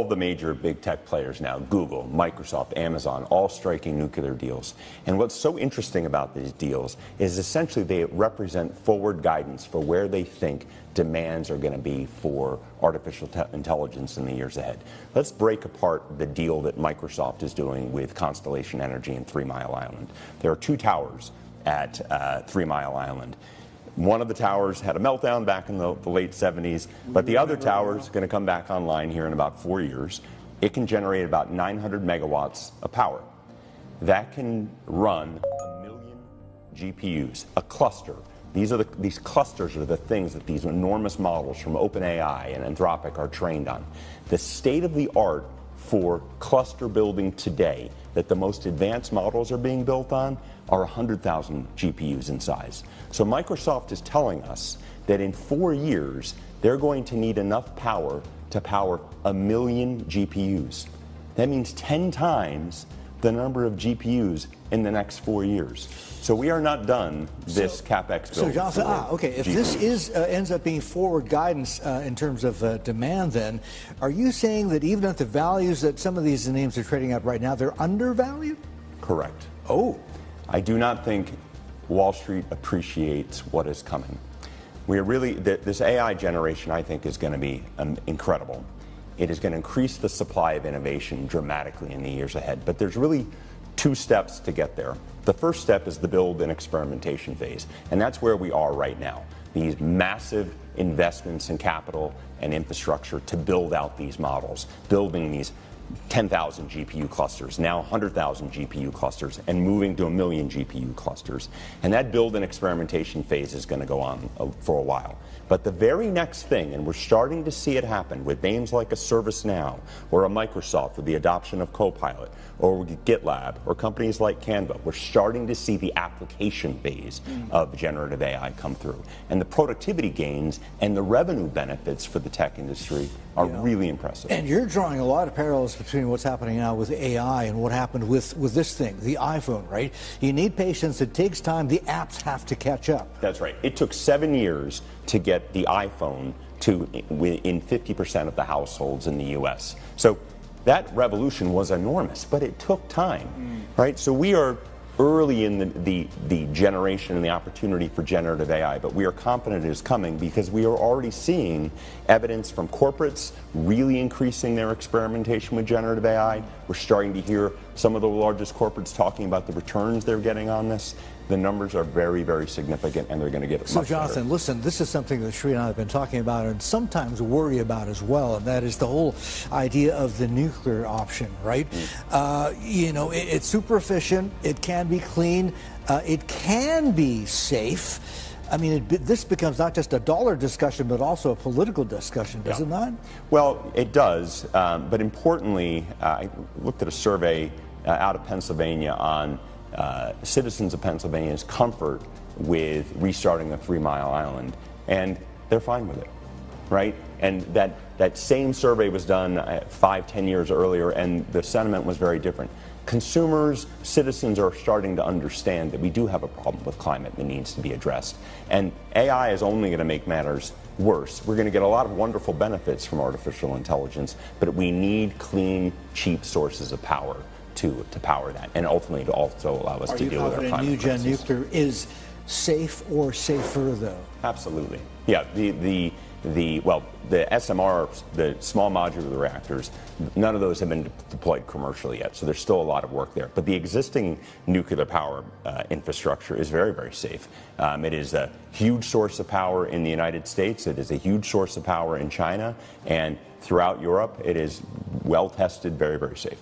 All the major big tech players now, Google, Microsoft, Amazon, all striking nuclear deals. And what's so interesting about these deals is essentially they represent forward guidance for where they think demands are going to be for artificial intelligence in the years ahead. Let's break apart the deal that Microsoft is doing with Constellation Energy in 3 Mile Island. There are 2 towers at 3 Mile Island. One of the towers had a meltdown back in the late 70s, but the other tower is going to come back online here in about 4 years. It can generate about 900 megawatts of power. That can run 1 million GPUs, a cluster. These clusters are the things that these enormous models from OpenAI and Anthropic are trained on. The state of the art for cluster building today that the most advanced models are being built on are 100,000 GPUs in size. So Microsoft is telling us that in 4 years, they're going to need enough power to power 1 million GPUs. That means 10 times the number of GPUs in the next 4 years. So we are not done this CapEx build. So Jonathan, okay, if this is ends up being forward guidance in terms of demand, then are you saying that even at the values that some of these names are trading at right now, they're undervalued? Correct. Oh. I do not think Wall Street appreciates what is coming. We are really, this AI generation, I think, is going to be incredible. It is going to increase the supply of innovation dramatically in the years ahead. But there's really 2 steps to get there. The first step is the build and experimentation phase. And that's where we are right now. These massive investments in capital and infrastructure to build out these models, building these 10,000 GPU clusters, now 100,000 GPU clusters, and moving to 1 million GPU clusters. And that build and experimentation phase is going to go on for a while. But the very next thing, and we're starting to see it happen with names like a ServiceNow or a Microsoft with the adoption of Copilot, or GitLab, or companies like Canva, we're starting to see the application phase of generative AI come through. And the productivity gains and the revenue benefits for the tech industry are really impressive. And you're drawing a lot of parallels between what's happening now with AI and what happened with this thing, the iPhone, right? You need patience. It takes time. The apps have to catch up. That's right. It took 7 years to get the iPhone to in 50% of the households in the U.S. So that revolution was enormous, but it took time, right? So we are early in the generation and the opportunity for generative AI, but we are confident it is coming because we are already seeing evidence from corporates really increasing their experimentation with generative AI. We're starting to hear some of the largest corporates talking about the returns they're getting on this. The numbers are very, very significant, and they're going to get much So, Jonathan, better. Listen, this is something that Sri and I have been talking about and sometimes worry about as well, and that is the whole idea of the nuclear option, right? You know, it's super efficient, it can be clean, it can be safe. I mean, this becomes not just a dollar discussion, but also a political discussion, does it not? Well, it does, but importantly, I looked at a survey out of Pennsylvania on citizens of Pennsylvania's comfort with restarting the 3 Mile Island, and they're fine with it, right? And that same survey was done 5-10 years earlier, and the sentiment was very different. Consumers, citizens are starting to understand that we do have a problem with climate that needs to be addressed. And AI is only going to make matters worse. We're going to get a lot of wonderful benefits from artificial intelligence, but we need clean, cheap sources of power to power that, and ultimately to also allow us to deal with our climate crisis. Are you confident new-gen nuclear is safe or safer, though? Absolutely. Yeah, the SMRs, the small modular reactors, none of those have been deployed commercially yet, so there's still a lot of work there. But the existing nuclear power infrastructure is very, very safe. It is a huge source of power in the United States. It is a huge source of power in China, and throughout Europe, it is well tested, very, very safe.